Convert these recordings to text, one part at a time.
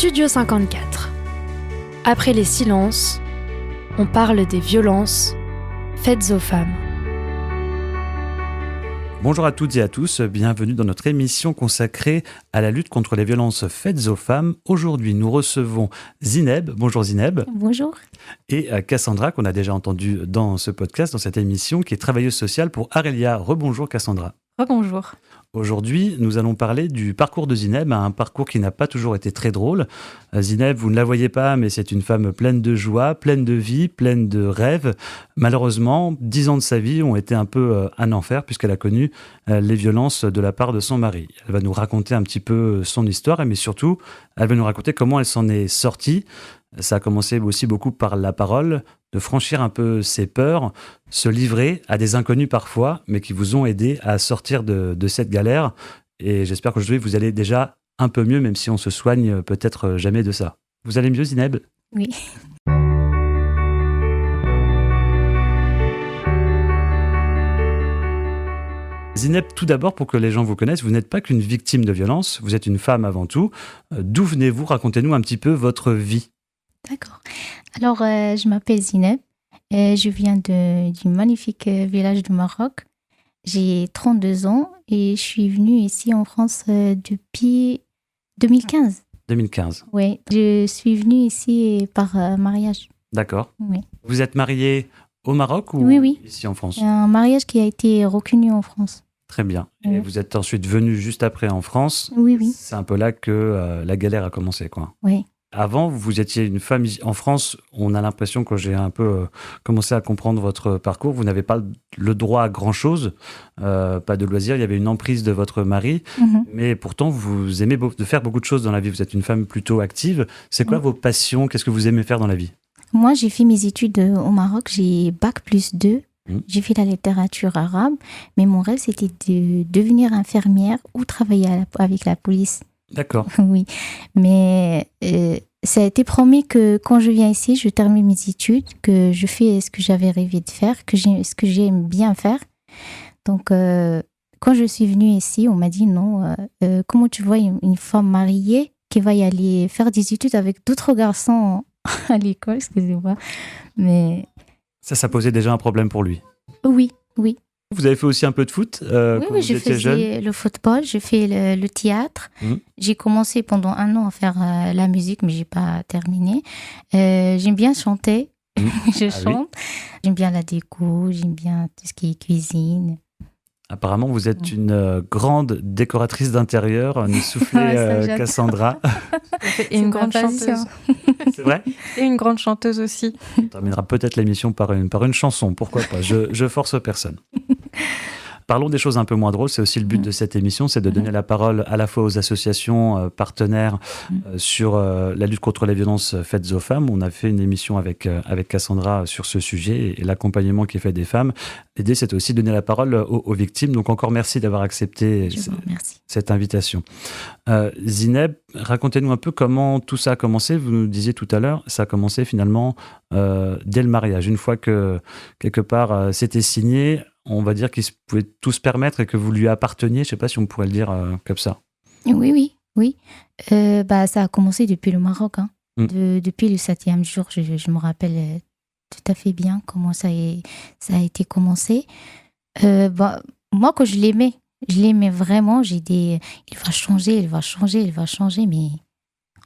Studio 54. Après les silences, on parle des violences faites aux femmes. Bonjour à toutes et à tous, bienvenue dans notre émission consacrée à la lutte contre les violences faites aux femmes. Aujourd'hui, nous recevons Zineb. Bonjour Zineb. Bonjour. Et Cassandra, qu'on a déjà entendu dans ce podcast, dans cette émission, qui est travailleuse sociale pour Arelia. Rebonjour Cassandra. Rebonjour. Aujourd'hui, nous allons parler du parcours de Zineb, un parcours qui n'a pas toujours été très drôle. Zineb, vous ne la voyez pas, mais c'est une femme pleine de joie, pleine de vie, pleine de rêves. Malheureusement, 10 ans de sa vie ont été un peu un enfer, puisqu'elle a connu les violences de la part de son mari. Elle va nous raconter un petit peu son histoire, mais surtout, elle va nous raconter comment elle s'en est sortie. Ça a commencé aussi beaucoup par la parole, de franchir un peu ses peurs, se livrer à des inconnus parfois, mais qui vous ont aidé à sortir de cette galère. Et j'espère qu'aujourd'hui, vous allez déjà un peu mieux, même si on se soigne peut-être jamais de ça. Vous allez mieux, Zineb ? Oui. Zineb, tout d'abord, pour que les gens vous connaissent, vous n'êtes pas qu'une victime de violence, vous êtes une femme avant tout. D'où venez-vous ? Racontez-nous un petit peu votre vie. D'accord. Alors, je m'appelle Zineb. Je viens du magnifique village du Maroc. J'ai 32 ans et je suis venue ici en France depuis 2015. 2015. Oui, je suis venue ici par mariage. D'accord. Oui. Vous êtes mariée au Maroc ou Oui. ici en France ? Un mariage qui a été reconnu en France. Très bien. Oui. Et vous êtes ensuite venue juste après en France. Oui. C'est un peu là que la galère a commencé, quoi. Oui. Avant, vous étiez une femme en France. On a l'impression, quand j'ai un peu commencé à comprendre votre parcours, vous n'avez pas le droit à grand-chose, pas de loisirs. Il y avait une emprise de votre mari, mais pourtant, vous aimez de faire beaucoup de choses dans la vie. Vous êtes une femme plutôt active. C'est quoi vos passions ? Qu'est-ce que vous aimez faire dans la vie ? Moi, j'ai fait mes études au Maroc. J'ai Bac+2. J'ai fait la littérature arabe, mais mon rêve, c'était de devenir infirmière ou travailler avec la police. D'accord. Oui, mais ça a été promis que quand je viens ici, je termine mes études, que je fais ce que j'avais rêvé de faire, ce que j'aime bien faire. Donc, quand je suis venue ici, on m'a dit non, comment tu vois une femme mariée qui va y aller faire des études avec d'autres garçons à l'école, excusez-moi. Mais... Ça posait déjà un problème pour lui. Oui. Vous avez fait aussi un peu de foot quand vous étiez jeune ? Oui, je faisais le football, je fais le théâtre. J'ai commencé pendant 1 an à faire la musique, mais je n'ai pas terminé. J'aime bien chanter, je chante. Oui. J'aime bien la déco, j'aime bien tout ce qui est cuisine. Apparemment, vous êtes une grande décoratrice d'intérieur, nous soufflez Cassandra. Et une grande chanteuse. C'est vrai ? Et une grande chanteuse aussi. On terminera peut-être l'émission par une chanson, pourquoi pas, je force personne. Parlons des choses un peu moins drôles, c'est aussi le but de cette émission, c'est de donner la parole à la fois aux associations partenaires sur la lutte contre les violences faites aux femmes. On a fait une émission avec Cassandra sur ce sujet et l'accompagnement qui est fait des femmes. L'idée, c'est aussi de donner la parole aux victimes. Donc encore merci d'avoir accepté cette invitation. Zineb, racontez-nous un peu comment tout ça a commencé. Vous nous disiez tout à l'heure, ça a commencé finalement dès le mariage. Une fois que quelque part c'était signé, on va dire qu'ils pouvaient tout se permettre et que vous lui apparteniez. Je ne sais pas si on pourrait le dire comme ça. Oui. Ça a commencé depuis le Maroc. Depuis le 7e jour, je me rappelle tout à fait bien comment ça a été commencé. Moi, quand je l'aimais vraiment. J'ai dit, il va changer, mais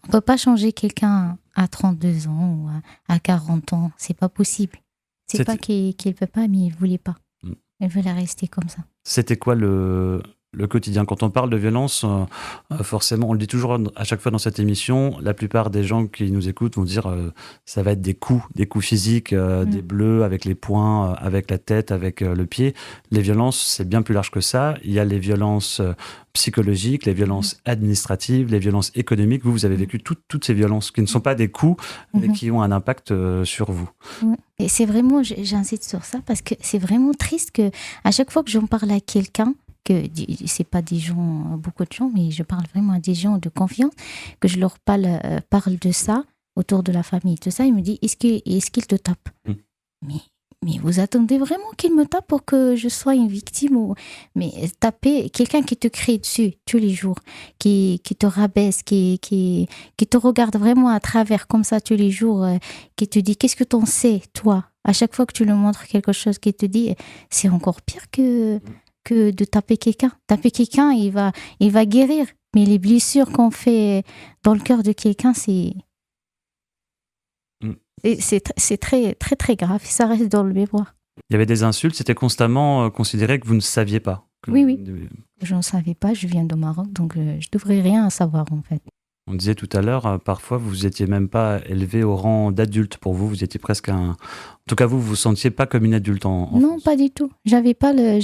on ne peut pas changer quelqu'un à 32 ans ou à 40 ans. Ce n'est pas possible. C'est pas qu'il ne peut pas, mais il ne voulait pas. Elle voulait rester comme ça. C'était quoi le quotidien ? Quand on parle de violence, forcément, on le dit toujours à chaque fois dans cette émission, la plupart des gens qui nous écoutent vont dire ça va être des coups physiques, des bleus avec les poings, avec la tête, avec le pied. Les violences, c'est bien plus large que ça. Il y a les violences psychologiques, les violences administratives, les violences économiques. Vous avez vécu toutes ces violences qui ne sont pas des coups, mais qui ont un impact sur vous. Et c'est vraiment, j'insiste sur ça, parce que c'est vraiment triste que à chaque fois que j'en parle à quelqu'un, que c'est pas des gens, beaucoup de gens, mais je parle vraiment à des gens de confiance, que je leur parle de ça autour de la famille, tout ça, ils me disent est-ce qu'il te tape ? mais vous attendez vraiment qu'il me tape pour que je sois une victime Mais taper quelqu'un qui te crie dessus tous les jours, qui te rabaisse, qui te regarde vraiment à travers comme ça tous les jours, qui te dit qu'est-ce que t'en sais, toi? À chaque fois que tu lui montres quelque chose, qui te dit, c'est encore pire que de taper quelqu'un. Taper quelqu'un, il va guérir. Mais les blessures qu'on fait dans le cœur de quelqu'un, c'est très, très, très grave. Ça reste dans le mémoire. Il y avait des insultes, c'était constamment considéré que vous ne saviez pas. Oui. Je ne savais pas, je viens de Maroc, donc je ne devrais rien savoir en fait. On disait tout à l'heure, parfois vous n'étiez même pas élevé au rang d'adulte. Pour vous, vous étiez presque un... En tout cas, vous ne vous sentiez pas comme une adulte en Non, France. pas du tout. J'avais pas le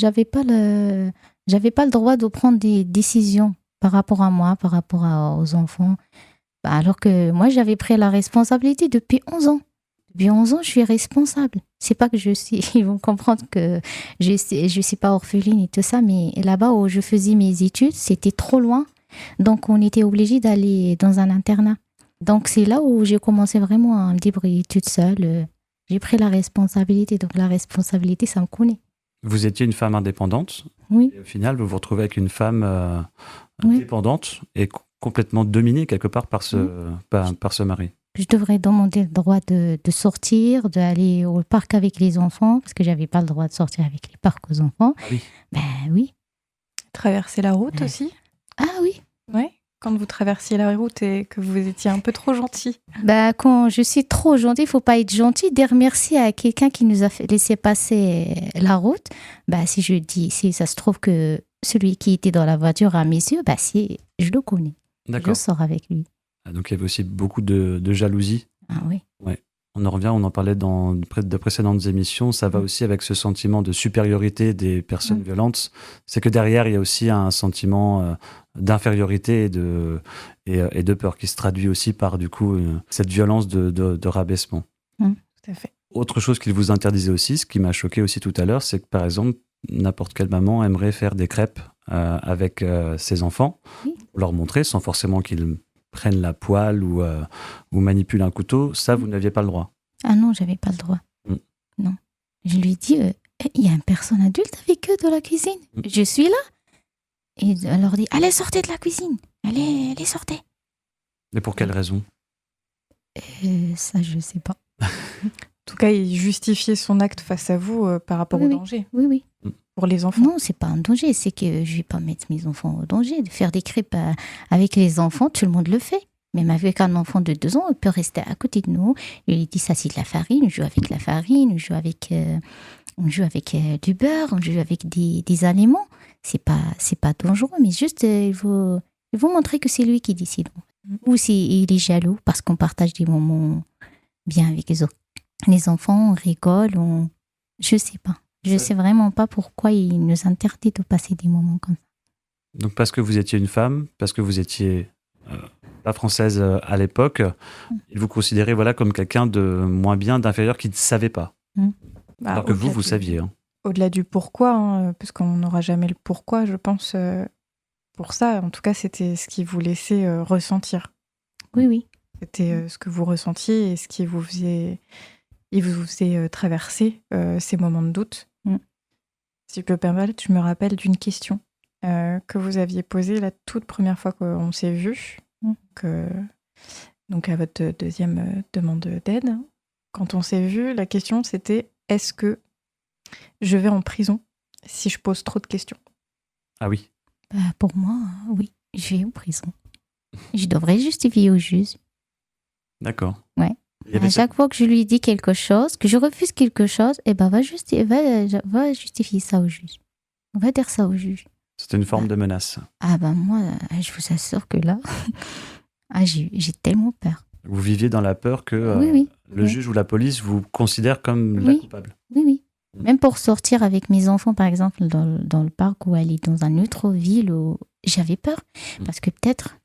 droit de prendre des décisions par rapport à moi, par rapport aux enfants. Alors que moi, j'avais pris la responsabilité depuis 11 ans. Depuis 11 ans, je suis responsable. C'est pas que ils vont comprendre que je suis pas orpheline et tout ça, mais là-bas où je faisais mes études, c'était trop loin. Donc, on était obligé d'aller dans un internat. Donc, c'est là où j'ai commencé vraiment à me débrouiller toute seule. J'ai pris la responsabilité. Donc, la responsabilité, ça me connaît. Vous étiez une femme indépendante. Oui. Et au final, vous vous retrouvez avec une femme indépendante et complètement dominée quelque part par ce mari. Je devrais demander le droit de sortir, d'aller au parc avec les enfants, parce que j'avais pas le droit de sortir avec les parcs aux enfants. Ah oui. Ben oui. Traverser la route aussi? Ah oui. Ouais. Quand vous traversiez la route et que vous étiez un peu trop gentil. Ben, quand je suis trop gentille, il faut pas être gentil. Dire merci à quelqu'un qui nous a laissé passer la route. Ben, si ça se trouve que celui qui était dans la voiture à mes yeux, ben, je le connais. D'accord. Je sors avec lui. Donc il y avait aussi beaucoup de jalousie. Ah oui. Ouais. On en parlait dans de précédentes émissions. Ça va aussi avec ce sentiment de supériorité des personnes violentes. C'est que derrière, il y a aussi un sentiment d'infériorité et de peur qui se traduit aussi par du coup cette violence de rabaissement. Tout à fait. Autre chose qu'il vous interdisait aussi, ce qui m'a choqué aussi tout à l'heure, c'est que par exemple, n'importe quelle maman aimerait faire des crêpes avec ses enfants, leur montrer sans forcément qu'ils prennent la poêle ou manipulent un couteau. Ça, vous n'aviez pas le droit. Ah non, j'avais pas le droit. Non. Je lui dis, il y a une personne adulte avec eux dans la cuisine. Je suis là. Et elle leur dit, allez, sortez de la cuisine. Allez, sortez. Mais pour quelle raison? Ça, je sais pas. En tout cas, il justifiait son acte face à vous par rapport au danger. Oui. Pour les enfants. Non, c'est pas un danger. C'est que je vais pas mettre mes enfants au danger. De faire des crêpes avec les enfants, tout le monde le fait. Même avec un enfant de 2 ans, il peut rester à côté de nous. Il lui dit, ça c'est de la farine. On joue avec la farine. On joue avec du beurre. On joue avec des aliments. C'est pas dangereux, mais juste il faut montrer que c'est lui qui décide. Ou s'il est jaloux parce qu'on partage des moments bien avec les enfants, on rigole, je sais pas. Je sais vraiment pas pourquoi il nous interdit de passer des moments comme ça. Donc parce que vous étiez une femme, parce que vous étiez pas française à l'époque, il vous considérait comme quelqu'un de moins bien, d'inférieur, qui ne savait pas. Alors que vous saviez. Au-delà du pourquoi, parce qu'on n'aura jamais le pourquoi, je pense, pour ça, en tout cas, c'était ce qui vous laissait ressentir. Oui. C'était ce que vous ressentiez et ce qui vous faisait traverser ces moments de doute. Si je peux me permettre, je me rappelle d'une question que vous aviez posée la toute première fois qu'on s'est vus, donc à votre deuxième demande d'aide. Quand on s'est vus, la question c'était « Est-ce que je vais en prison si je pose trop de questions ?» Ah oui. Pour moi, oui, je vais en prison. Je devrais justifier au juge. D'accord. Ouais. À chaque fois que je lui dis quelque chose, que je refuse quelque chose, va justifier ça au juge. On va dire ça au juge. C'était une forme de menace. Moi, je vous assure que là, j'ai tellement peur. Vous viviez dans la peur que le juge ou la police vous considère comme la coupable. Oui. Même pour sortir avec mes enfants, par exemple, dans le parc ou aller dans une autre ville, où j'avais peur. Parce que peut-être,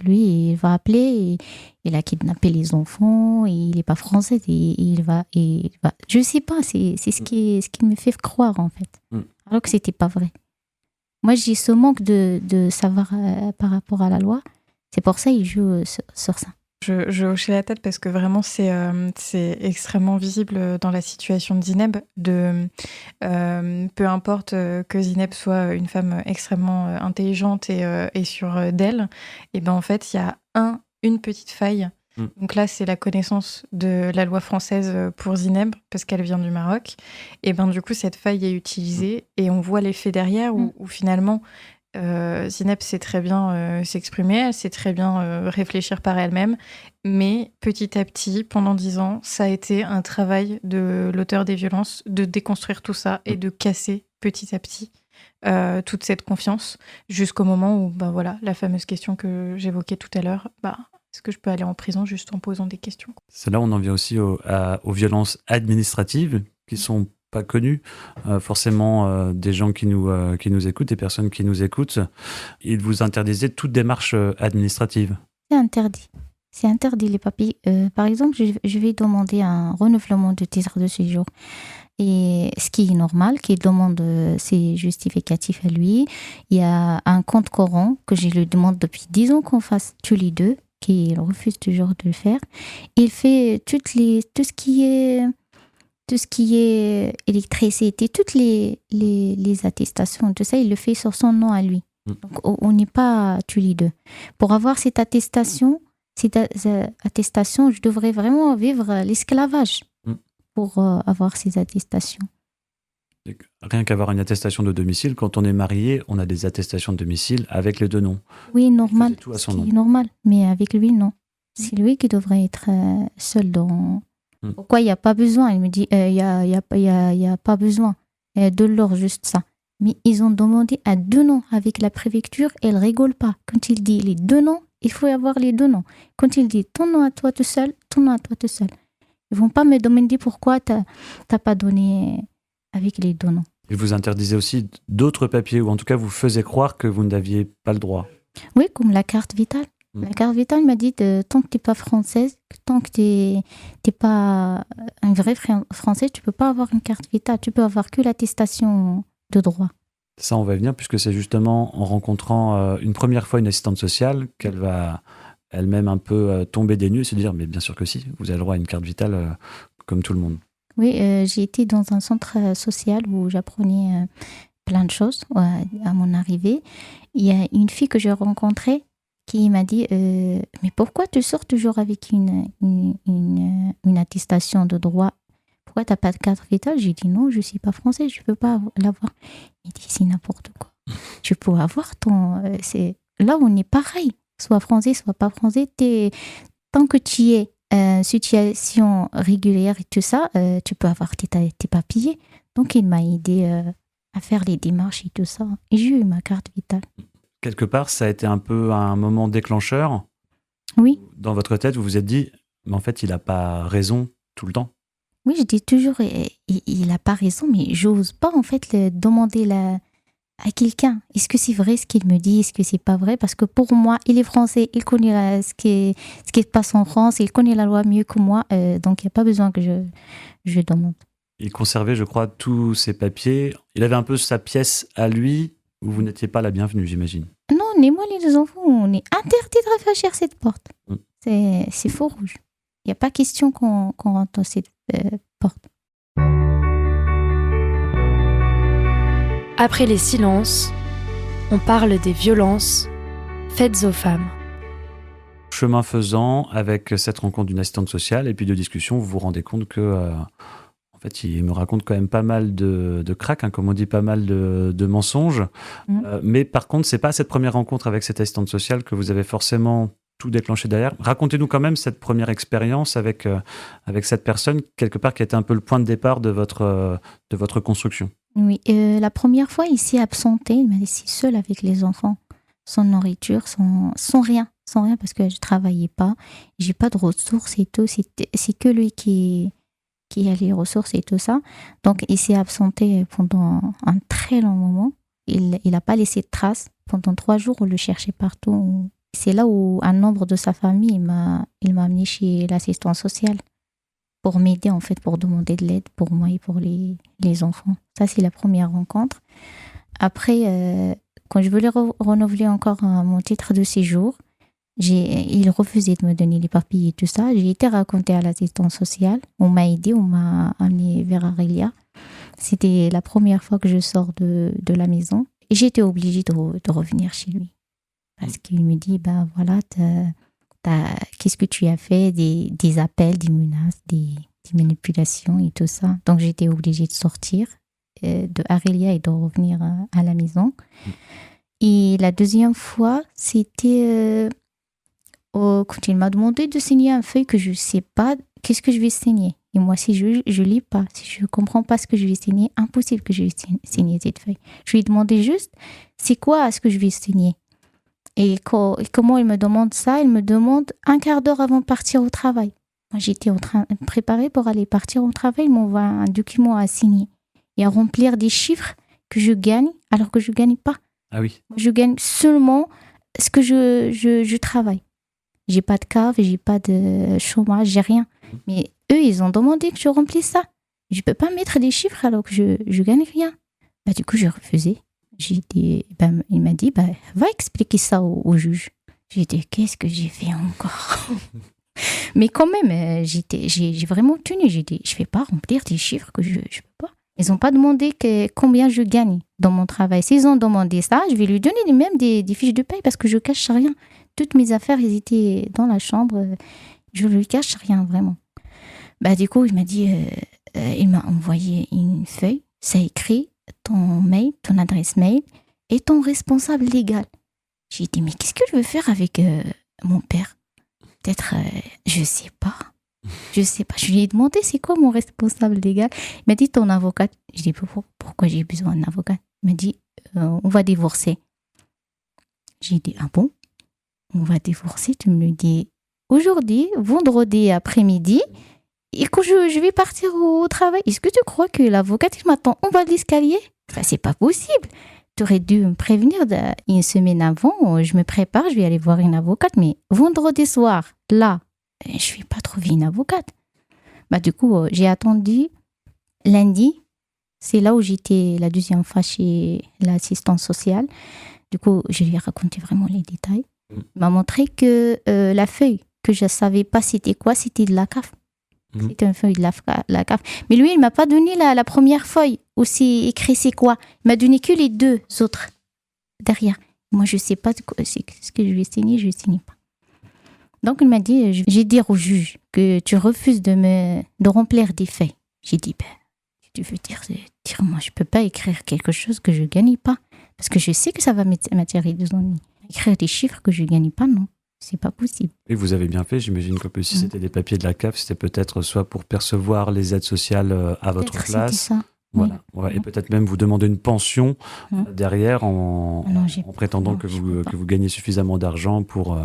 lui, il va appeler, et il a kidnappé les enfants, et il n'est pas français, et il va... Je ne sais pas, c'est ce qui me fait croire, en fait. Alors que ce n'était pas vrai. Moi, j'ai ce manque de savoir par rapport à la loi. C'est pour ça qu'il joue sur ça. Je hochais la tête parce que vraiment, c'est extrêmement visible dans la situation de Zineb. Peu importe que Zineb soit une femme extrêmement intelligente et sûre d'elle, et ben en fait, il y a une petite faille. Donc là, c'est la connaissance de la loi française pour Zineb, parce qu'elle vient du Maroc. Et ben du coup, cette faille est utilisée et on voit l'effet derrière où finalement, Zineb sait très bien s'exprimer, elle sait très bien réfléchir par elle-même. Mais petit à petit, pendant 10 ans, ça a été un travail de l'auteur des violences de déconstruire tout ça et de casser petit à petit toute cette confiance jusqu'au moment où, ben voilà, la fameuse question que j'évoquais tout à l'heure, est-ce que je peux aller en prison juste en posant des questions ? C'est là où on en vient aussi aux violences administratives qui sont pas connues forcément des gens qui nous écoutent, des personnes qui nous écoutent. Ils vous interdisaient toute démarche administrative. C'est interdit. C'est interdit les papiers. Par exemple, je vais demander un renouvellement de titre de séjour. Et ce qui est normal, qu'il demande ses justificatifs à lui. Il y a un compte courant que je lui demande depuis 10 ans qu'on fasse tous les deux, qu'il refuse toujours de le faire. Il fait tout ce qui est électricité, toutes les attestations, tout ça, il le fait sur son nom à lui. Donc, on n'est pas tous les deux. Pour avoir cette attestation, je devrais vraiment vivre l'esclavage pour avoir ces attestations. Rien qu'avoir une attestation de domicile, quand on est marié, on a des attestations de domicile avec les deux noms. Oui, normal. Tout à son nom. Normal, mais avec lui, non. C'est lui qui devrait être seul dans... Pourquoi il n'y a pas besoin ? Il me dit, il y a pas besoin de l'or, juste ça. Mais ils ont demandé à 2 noms avec la préfecture, elle rigole pas. Quand il dit les 2 noms, il faut avoir les 2 noms. Quand il dit ton nom à toi tout seul, ton nom à toi tout seul. Ils vont pas me demander pourquoi t'as pas donné avec les 2 noms. Et vous interdisez aussi d'autres papiers, ou en tout cas vous faisiez croire que vous n'aviez pas le droit. Oui, comme la carte vitale. La carte vitale m'a dit tant que tu n'es pas française, tant que tu n'es pas un vrai français, tu ne peux pas avoir une carte vitale. Tu peux avoir que l'attestation de droit. Ça, on va y venir, puisque c'est justement en rencontrant une première fois une assistante sociale qu'elle va elle-même un peu tomber des nues et se dire, mais bien sûr que si, vous avez le droit à une carte vitale comme tout le monde. Oui, j'ai été dans un centre social où j'apprenais plein de choses à mon arrivée. Il y a une fille que j'ai rencontrée qui m'a dit mais pourquoi tu sors toujours avec une attestation de droit ? Pourquoi tu n'as pas de carte vitale ? J'ai dit non, je ne suis pas française, je ne peux pas l'avoir. Il dit c'est n'importe quoi. Tu peux avoir ton... Là, on est pareil. Soit français, soit pas français. Tant que tu es en situation régulière et tout ça, tu peux avoir tes papiers. Donc, il m'a aidé à faire les démarches et tout ça. Et j'ai eu ma carte vitale. Quelque part, ça a été un peu un moment déclencheur. Oui. Dans votre tête, vous vous êtes dit, mais en fait, il n'a pas raison tout le temps. Oui, je dis toujours, il n'a pas raison, mais j'ose pas en fait le demander à quelqu'un. Est-ce que c'est vrai ce qu'il me dit ? Est-ce que c'est pas vrai ? Parce que pour moi, il est français, il connaît ce qui passe en France, il connaît la loi mieux que moi, donc il n'y a pas besoin que je demande. Il conservait, je crois, tous ses papiers. Il avait un peu sa pièce à lui, où vous n'étiez pas la bienvenue, j'imagine. Non, mais moi, les 2 enfants, on est interdit de réfléchir cette porte. C'est faux rouge. Il n'y a pas question qu'on rentre dans cette porte. Après les silences, on parle des violences faites aux femmes. Chemin faisant, avec cette rencontre d'une assistante sociale et puis de discussion, vous vous rendez compte que... En fait, il me raconte quand même pas mal de cracks, comme on dit, pas mal de mensonges. Mais par contre, c'est pas cette première rencontre avec cette assistante sociale que vous avez forcément tout déclenché derrière. Racontez-nous quand même cette première expérience avec cette personne, quelque part, qui a été un peu le point de départ de votre construction. Oui, la première fois, il s'est absenté, il m'a laissé seule avec les enfants, sans nourriture, sans rien, parce que je travaillais pas, j'ai pas de ressources et tout, c'est que lui qui a les ressources et tout ça. Donc, il s'est absenté pendant un très long moment. Il n'a pas laissé de traces. Pendant 3 jours, on le cherchait partout. C'est là où un membre de sa famille, il m'a amené chez l'assistance sociale pour m'aider, en fait, pour demander de l'aide pour moi et pour les enfants. Ça, c'est la première rencontre. Après, quand je voulais renouveler encore mon titre de séjour, il refusait de me donner les papiers et tout ça. J'ai été racontée à l'assistance sociale. On m'a aidée, on m'a amenée vers Aurélia. C'était la première fois que je sors de la maison. Et j'étais obligée de revenir chez lui. Parce qu'il me dit, voilà, qu'est-ce que tu as fait, des appels, des menaces, des manipulations et tout ça. Donc j'étais obligée de sortir de Aurélia et de revenir à la maison. Et la deuxième fois, c'était quand il m'a demandé de signer un feuille que je ne sais pas qu'est-ce que je vais signer. Et moi, si je ne lis pas, si je ne comprends pas ce que je vais signer, impossible que je vais signer cette feuille. Je lui ai demandé juste, c'est quoi ce que je vais signer? Et comment il me demande ça? Il me demande un quart d'heure avant de partir au travail. Moi, j'étais en train de préparer pour aller partir au travail. Il m'envoie un document à signer et à remplir des chiffres que je gagne alors que je ne gagne pas. Ah oui. Je gagne seulement ce que je travaille. J'ai pas de cave, j'ai pas de chômage, j'ai rien. Mais eux, ils ont demandé que je remplisse ça. Je peux pas mettre des chiffres alors que je gagne rien. Du coup, j'ai refusé. Il m'a dit, va expliquer ça au juge. J'ai dit, qu'est-ce que j'ai fait encore? Mais quand même, j'ai vraiment tenu. J'ai dit, je vais pas remplir des chiffres que je peux pas. Ils n'ont pas demandé combien je gagne dans mon travail. S'ils ont demandé ça, je vais lui donner même des fiches de paye parce que je cache rien. Toutes mes affaires, elles étaient dans la chambre. Je ne lui cache rien, vraiment. Du coup, il m'a dit, il m'a envoyé une feuille. Ça écrit ton mail, ton adresse mail et ton responsable légal. J'ai dit, mais qu'est-ce que je veux faire avec mon père? Peut-être, je ne sais pas. Je lui ai demandé, c'est quoi mon responsable légal? Il m'a dit, ton avocate. Je dis, pourquoi j'ai besoin d'un avocat? Il m'a dit, on va divorcer. J'ai dit, ah bon? On va divorcer? Tu me le dis aujourd'hui, vendredi après-midi, et quand je vais partir au travail. Est-ce que tu crois que l'avocate m'attend en bas de l'escalier? C'est pas possible. Tu aurais dû me prévenir une semaine avant. Je me prépare, je vais aller voir une avocate. Mais vendredi soir, là, je ne vais pas trouver une avocate. Du coup, j'ai attendu lundi. C'est là où j'étais la deuxième fois chez l'assistante sociale. Du coup, je lui ai raconté vraiment les détails. Il m'a montré que la feuille que je ne savais pas c'était quoi, c'était de la CAF. C'était une feuille de la CAF. Mais lui, il ne m'a pas donné la première feuille où c'est écrit c'est quoi. Il m'a donné que les deux autres derrière. Moi, je ne sais pas ce que je vais signer, je ne signe pas. Donc, il m'a dit, je vais dire au juge que tu refuses de remplir des feuilles. J'ai dit, tu veux dire, moi, je ne peux pas écrire quelque chose que je ne gagne pas. Parce que je sais que ça va m'attirer des ennuis. Écrire des chiffres que je ne gagne pas, non. C'est pas possible. Et vous avez bien fait, j'imagine que si c'était des papiers de la CAF, c'était peut-être soit pour percevoir les aides sociales à votre place. C'était ça. Voilà. Oui. Ouais, et peut-être même vous demander une pension derrière en prétendant que vous gagnez suffisamment d'argent pour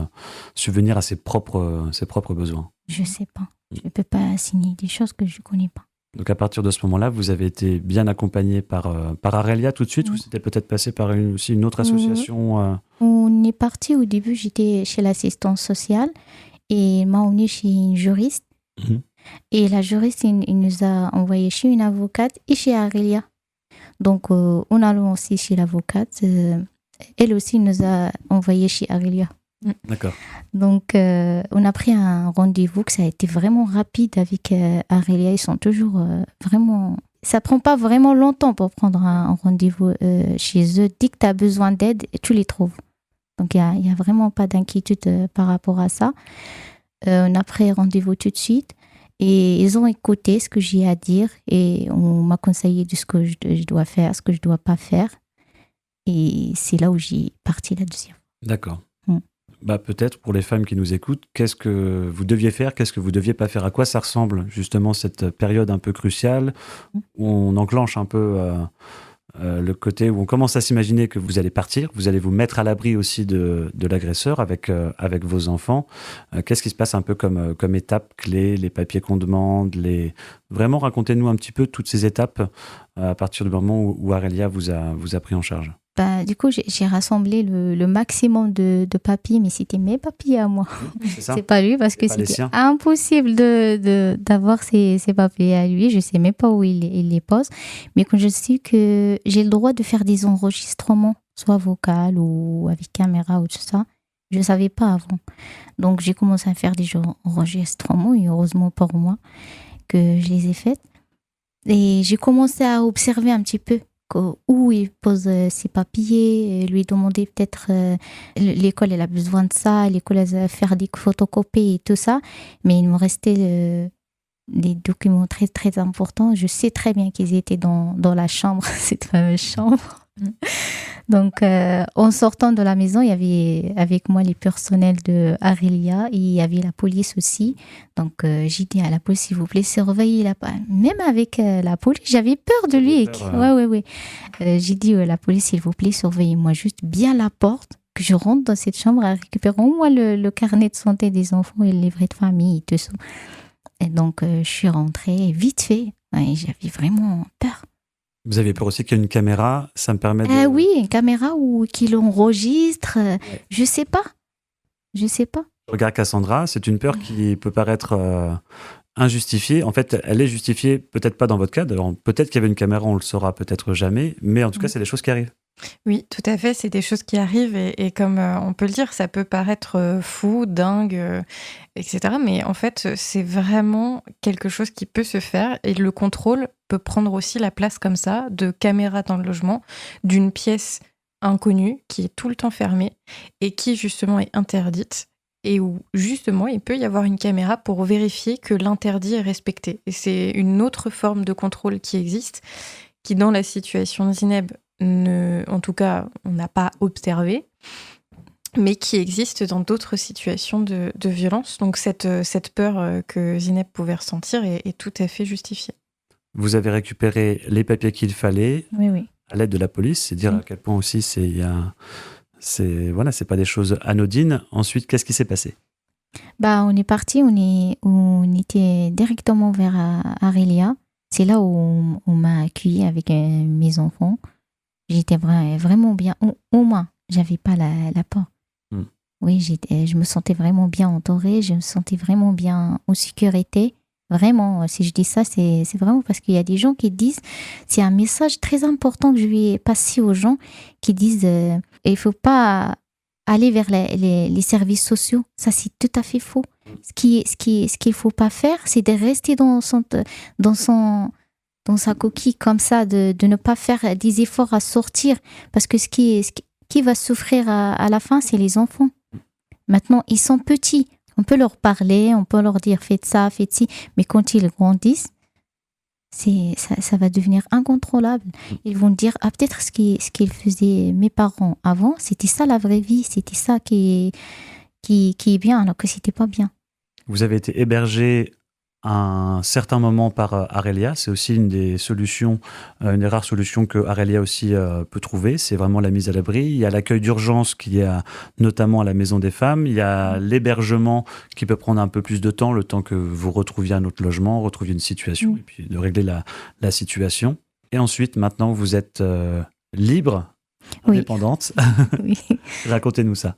subvenir à ses propres besoins. Je ne sais pas. Je ne peux pas signer des choses que je ne connais pas. Donc à partir de ce moment-là, vous avez été bien accompagné par Aurélia tout de suite, ou c'était peut-être passé par aussi une autre association On est parti au début, j'étais chez l'assistance sociale et m'a emmené chez une juriste. Et la juriste, il nous a envoyé chez une avocate et chez Aurélia. Donc on allait aussi chez l'avocate. Elle aussi nous a envoyé chez Aurélia. D'accord. Donc, on a pris un rendez-vous que ça a été vraiment rapide avec Aurélia. Ils sont toujours vraiment... Ça prend pas vraiment longtemps pour prendre un rendez-vous chez eux. Dès que tu as besoin d'aide, tu les trouves. Donc, il y a vraiment pas d'inquiétude par rapport à ça. On a pris rendez-vous tout de suite. Et ils ont écouté ce que j'ai à dire. Et on m'a conseillé de ce que je dois faire, ce que je dois pas faire. Et c'est là où j'ai parti la deuxième fois. D'accord. Peut-être pour les femmes qui nous écoutent, qu'est-ce que vous deviez faire, qu'est-ce que vous deviez pas faire? À quoi ça ressemble justement cette période un peu cruciale où on enclenche un peu le côté où on commence à s'imaginer que vous allez partir, vous allez vous mettre à l'abri aussi de l'agresseur avec vos enfants. Qu'est-ce qui se passe un peu comme étape clé, les papiers qu'on demande, vraiment racontez-nous un petit peu toutes ces étapes à partir du moment où Aurélia vous a pris en charge. Du coup, j'ai rassemblé le maximum de papiers, mais c'était mes papiers à moi. C'est ça. C'est pas lui, parce que c'était impossible d'avoir ces papiers à lui. Je ne sais même pas où il les pose. Mais quand je sais que j'ai le droit de faire des enregistrements, soit vocal ou avec caméra ou tout ça, Je ne savais pas avant. Donc, j'ai commencé à faire des enregistrements, et heureusement pour moi que je les ai faites. Et j'ai commencé à observer un petit peu où il pose ses papiers, lui demander peut-être l'école, elle a besoin de ça, l'école, elle va faire des photocopies et tout ça. Mais il me restait des documents très, très importants. Je sais très bien qu'ils étaient dans la chambre, cette fameuse chambre. Donc, en sortant de la maison, il y avait avec moi les personnels de Arelia et il y avait la police aussi. Donc, j'ai dit à la police, s'il vous plaît, surveillez la police. Même avec la police, j'avais peur de lui. Ouais. J'ai dit à la police, s'il vous plaît, surveillez-moi juste bien la porte, que je rentre dans cette chambre à récupérer au moins le carnet de santé des enfants et le livret de famille et tout ça. Et donc, je suis rentrée vite fait. Ouais, j'avais vraiment peur. Vous avez peur aussi qu'il y ait une caméra, ça me permet de... Oui, une caméra ou qu'il enregistre, je sais pas. Je regarde Cassandra, c'est une peur qui peut paraître injustifiée. En fait, elle est justifiée, peut-être pas dans votre cas. Alors, peut-être qu'il y avait une caméra, on le saura peut-être jamais, mais en tout cas, c'est des choses qui arrivent. Oui, tout à fait, c'est des choses qui arrivent et comme on peut le dire, ça peut paraître fou, dingue, etc. Mais en fait, c'est vraiment quelque chose qui peut se faire et le contrôle peut prendre aussi la place comme ça de caméras dans le logement, d'une pièce inconnue qui est tout le temps fermée et qui justement est interdite et où justement il peut y avoir une caméra pour vérifier que l'interdit est respecté. Et c'est une autre forme de contrôle qui existe, qui dans la situation de Zineb, en tout cas, on n'a pas observé, mais qui existe dans d'autres situations de violence. Donc cette peur que Zineb pouvait ressentir est tout à fait justifiée. Vous avez récupéré les papiers qu'il fallait Oui. à l'aide de la police. C'est dire à quel point aussi c'est pas des choses anodines. Ensuite, qu'est-ce qui s'est passé ? On est parti, on était directement vers Arelia. C'est là où on m'a accueilli avec mes enfants. J'étais vraiment bien. Au moins, j'avais pas la peur. Oui, je me sentais vraiment bien entourée. Je me sentais vraiment bien en sécurité. Vraiment, si je dis ça, c'est vraiment parce qu'il y a des gens qui disent, c'est un message très important que je lui ai passé aux gens qui disent, il faut pas aller vers les services sociaux. Ça, c'est tout à fait faux. Ce qu'il faut pas faire, c'est de rester dans sa coquille comme ça, de ne pas faire des efforts à sortir. Parce que ce qui va souffrir à la fin, c'est les enfants. Maintenant, ils sont petits. On peut leur parler, on peut leur dire faites ça, faites ci. Mais quand ils grandissent, ça va devenir incontrôlable. Ils vont dire peut-être ce qu'ils faisaient mes parents avant, c'était ça la vraie vie, c'était ça qui est bien, alors que c'était pas bien. Vous avez été hébergé à un certain moment par Arelia. C'est aussi une des solutions, une des rares solutions que Arelia aussi peut trouver. C'est vraiment la mise à l'abri. Il y a l'accueil d'urgence qu'il y a notamment à la Maison des Femmes. Il y a l'hébergement qui peut prendre un peu plus de temps, le temps que vous retrouviez un autre logement, retrouviez une situation et puis de régler la situation. Et ensuite, maintenant, vous êtes libre, indépendante. Oui. Racontez-nous ça.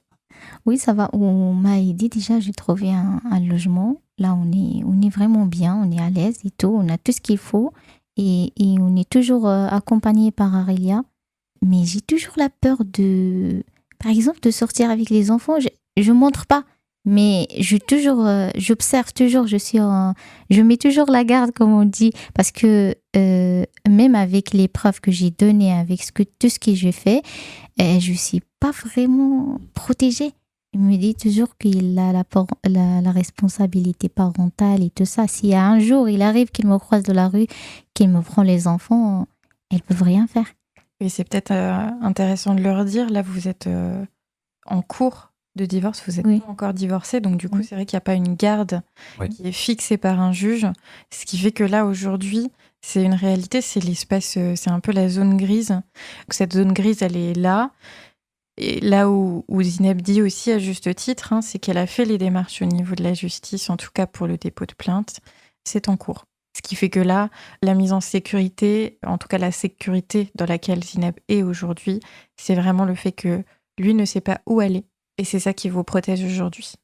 Oui, ça va. On m'a aidé déjà, j'ai trouvé un logement. Là, on est vraiment bien, on est à l'aise et tout. On a tout ce qu'il faut. Et on est toujours accompagné par Arelia. Mais j'ai toujours la peur par exemple, de sortir avec les enfants. Je montre pas, mais j'observe toujours. Je mets toujours la garde, comme on dit. Parce que même avec les preuves que j'ai données, avec tout ce que j'ai fait, je suis pas vraiment protégée. Il me dit toujours qu'il a la responsabilité parentale et tout ça. Si un jour il arrive qu'il me croise de la rue, qu'il me prend les enfants, elles ne peuvent rien faire. Oui, c'est peut-être intéressant de leur dire. Là, vous êtes en cours de divorce, vous n'êtes pas encore divorcé. Donc, du coup, c'est vrai qu'il n'y a pas une garde qui est fixée par un juge. Ce qui fait que là, aujourd'hui, c'est une réalité, c'est l'espace, c'est un peu la zone grise. Donc, cette zone grise, elle est là. Et là où Zineb dit aussi à juste titre, c'est qu'elle a fait les démarches au niveau de la justice, en tout cas pour le dépôt de plainte, c'est en cours. Ce qui fait que là, la mise en sécurité, en tout cas la sécurité dans laquelle Zineb est aujourd'hui, c'est vraiment le fait que lui ne sait pas où aller. Et c'est ça qui vous protège aujourd'hui.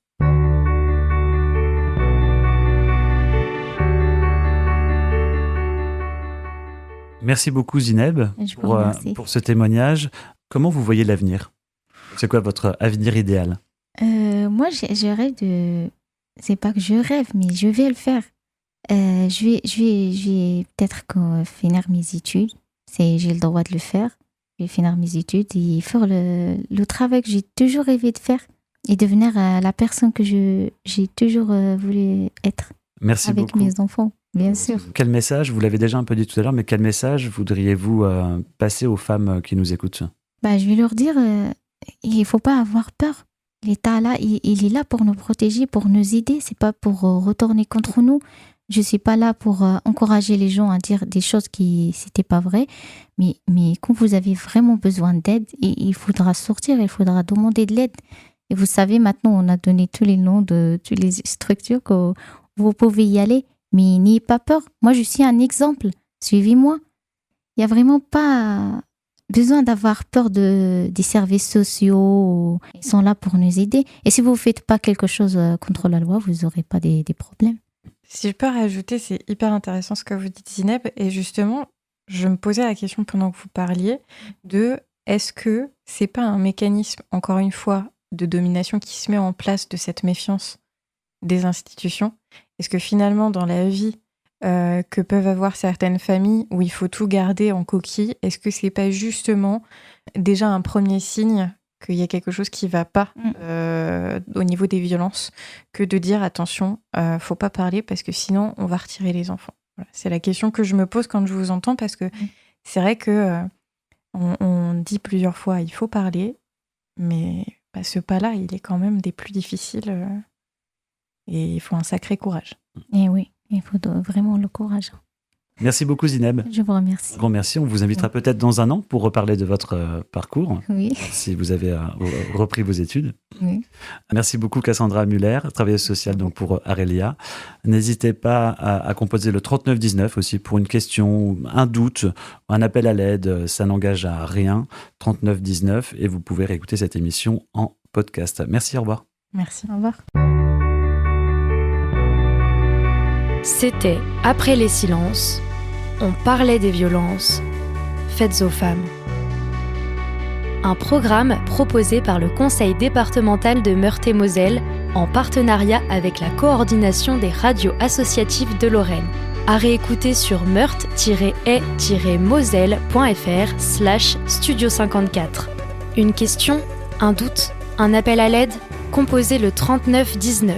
Merci beaucoup Zineb pour ce témoignage. Comment vous voyez l'avenir ? C'est quoi votre avenir idéal ? Moi, je rêve de... C'est pas que je rêve, mais je vais le faire. Je vais peut-être finir mes études. J'ai le droit de le faire. Je vais finir mes études et faire le travail que j'ai toujours rêvé de faire et devenir la personne que j'ai toujours voulu être. Merci avec beaucoup. Mes enfants, bien sûr. Quel message, vous l'avez déjà un peu dit tout à l'heure, mais quel message voudriez-vous passer aux femmes qui nous écoutent ? Je vais leur dire, il ne faut pas avoir peur. L'État, là, il est là pour nous protéger, pour nous aider. C'est pas pour retourner contre nous. Je suis pas là pour encourager les gens à dire des choses qui n'étaient pas vraies. Mais quand vous avez vraiment besoin d'aide, il faudra sortir, il faudra demander de l'aide. Et vous savez, maintenant, on a donné tous les noms de toutes les structures que vous pouvez y aller. Mais n'ayez pas peur. Moi, je suis un exemple. Suivez-moi. Il n'y a vraiment pas besoin d'avoir peur des services sociaux. Ils sont là pour nous aider. Et si vous ne faites pas quelque chose contre la loi, vous n'aurez pas des problèmes. Si je peux rajouter, c'est hyper intéressant ce que vous dites, Zineb. Et justement, je me posais la question pendant que vous parliez de est-ce que c'est pas un mécanisme, encore une fois, de domination qui se met en place de cette méfiance des institutions ? Est-ce que finalement, dans la vie que peuvent avoir certaines familles où il faut tout garder en coquille, est-ce que c'est pas justement déjà un premier signe qu'il y a quelque chose qui va pas au niveau des violences, que de dire attention, faut pas parler parce que sinon on va retirer les enfants. Voilà. C'est la question que je me pose quand je vous entends, parce que c'est vrai que on dit plusieurs fois il faut parler, mais ce pas-là, il est quand même des plus difficiles et il faut un sacré courage. Et oui, il faut vraiment le courage. Merci beaucoup Zineb. Je vous remercie. Un grand merci. On vous invitera peut-être dans un an pour reparler de votre parcours, si vous avez repris vos études. Oui. Merci beaucoup Cassandra Muller, travailleuse sociale donc pour Arelia. N'hésitez pas à composer le 3919 aussi pour une question, un doute, un appel à l'aide. Ça n'engage à rien. 3919 et vous pouvez réécouter cette émission en podcast. Merci, au revoir. Merci. Au revoir. C'était Après les silences. On parlait des violences faites aux femmes. Un programme proposé par le Conseil départemental de Meurthe-et-Moselle en partenariat avec la coordination des radios associatives de Lorraine. À réécouter sur meurthe-et-moselle.fr/studio54. Une question, un doute, un appel à l'aide ? Composez le 3919.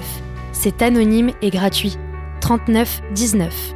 C'est anonyme et gratuit. 3919.